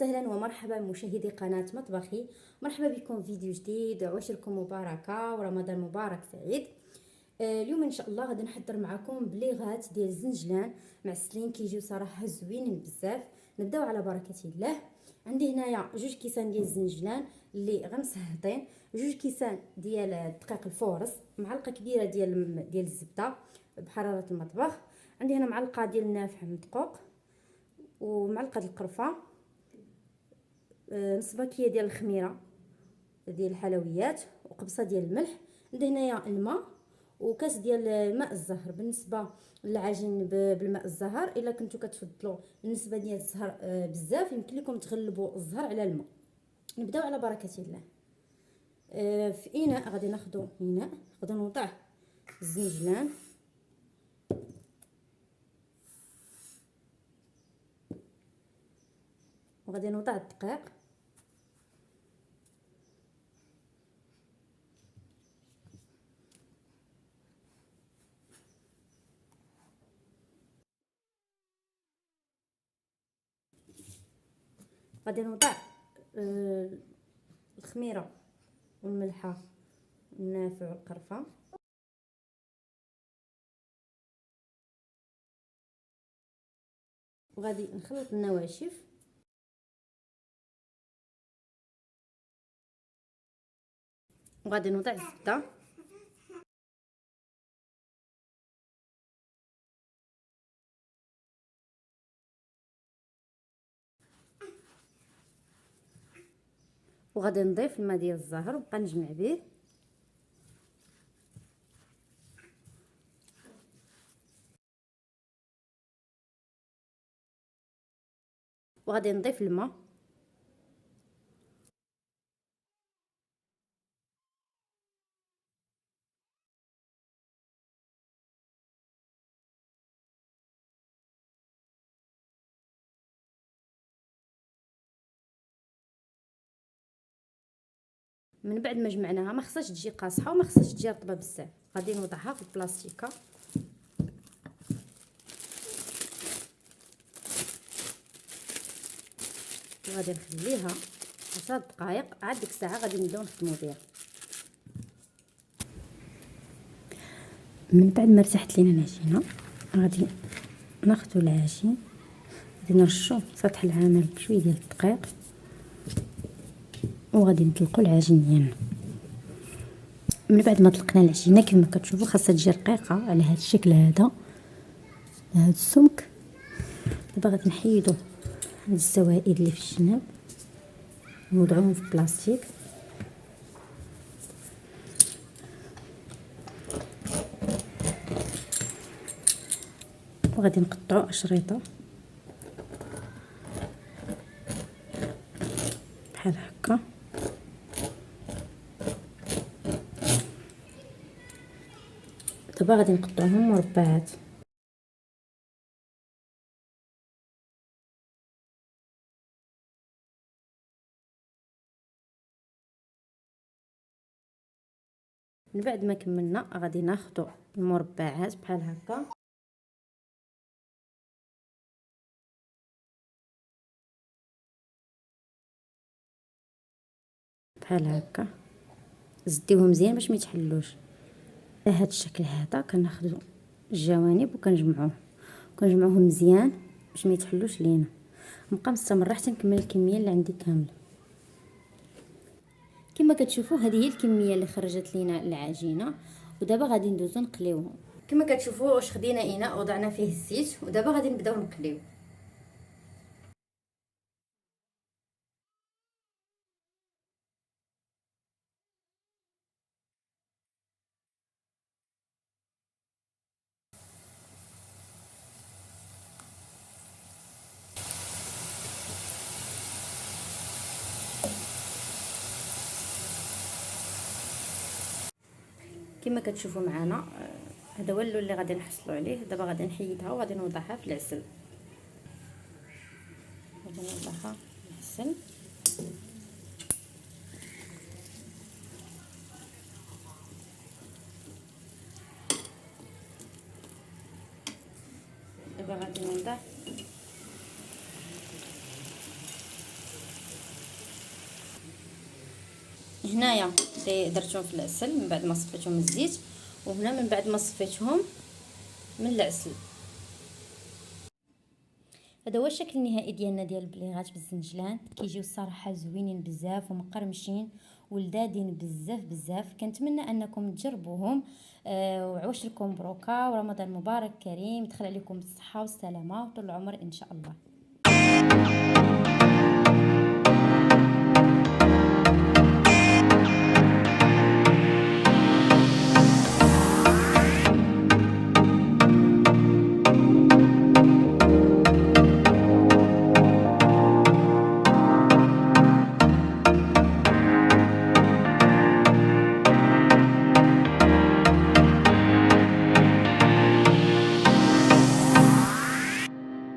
وسهلا ومرحبا مشاهدي قناة مطبخي. مرحبا بكم في فيديو جديد، عواشركم مباركة ورمضان مبارك سعيد. اليوم ان شاء الله غادي نحضر معكم بليغات ديال الزنجلان معسلين كيجيو صراحه زوينين بزاف. نبداو على بركه الله. عندي هنايا 2 كيسان ديال الزنجلان اللي غمسهطين، 2 كيسان ديال الدقيق الفورص، معلقه كبيره ديال الزبده بحراره المطبخ. عندي هنا معلقه ديال النافع مدقوق ومعلقه القرفه، نص باكيه ديال الخميره ديال الحلويات وقبصه ديال الملح. عندي هنايا الماء وكاس ديال الماء الزهر. بالنسبه للعجين بالماء الزهر، الا كنتو كتفضلوا النسبه ديال الزهر بزاف، يمكن لكم تغلبوا الزهر على الماء. نبداو على بركه الله. في اناء غادي ناخذوا اناء، غادي نوضع الزنجلان وغادي نوضع الدقيق غادي نوضع الخميره والملحه والنافع والقرفه، وغادي نخلط النواشف وغادي نوضع الزبده وغادي نضيف الماء ديال الزهر ونبقى نجمع به. وغادي نضيف الماء من بعد ما جمعناها. ما خصهاش تجي قاصحه وما خصهاش تجي رطبه بزاف. غادي نوضعها في البلاستيكه وغادي نخليها 10 دقائق. عاد ديك الساعه غادي نبداو نخدموا بها. من بعد ما ارتاحت لينا العجينه، غادي ناخذوا العجين، غادي نرشوا سطح العمل بشويه ديال الدقيق وغادي نطلقوا العجين ديالنا. من بعد ما طلقنا العجينه كما كتشوفوا خاصها تجي رقيقه على هذا الشكل هذا، هذا السمك. دابا غادي نحيدوا هاد السوائل اللي في الجناب ونوضعوهم في بلاستيك. وغادي نقطعوا اشرطه بحال هكا. دابا غادي نقطعوهم مربعات. من بعد ما كملنا غادي ناخذوا المربعات بحال هكا بحال هكا، زديوهم مزيان باش ما يتحلوش. على هذا الشكل هذا كناخذوا الجوانب وكنجمعوهم مزيان باش ما يتحلوش لينا. نبقى مستمره حتى نكمل الكميه اللي عندي كامله. كما كتشوفوا هذه هي الكميه اللي خرجت لينا العجينه. ودابا غادي ندوزو نقليوهم. كما كتشوفوا واش خدينا اناء وضعنا فيه الزيت، ودابا غادي نبداو نقليو. كما كتشوفوا معنا هذا هو اللون اللي غادي نحصلوا عليه. دابا غادي نحيدها وغادي نوضعها في العسل. غادي نوضعها في العسل. دابا غادي نوضع هنايا درتهم في العسل من بعد ما صفيتهم من الزيت، وهنا من بعد ما صفيتهم من العسل. هذا هو الشكل النهائي ديالنا ديال البليغات بالزنجلان. كيجيو الصراحه زوينين بزاف ومقرمشين ولذاذين بزاف بزاف. كنتمنى انكم تجربوهم. وعواشركم مبروكه ورمضان مبارك كريم، يدخل عليكم بالصحه والسلامه وطول العمر ان شاء الله.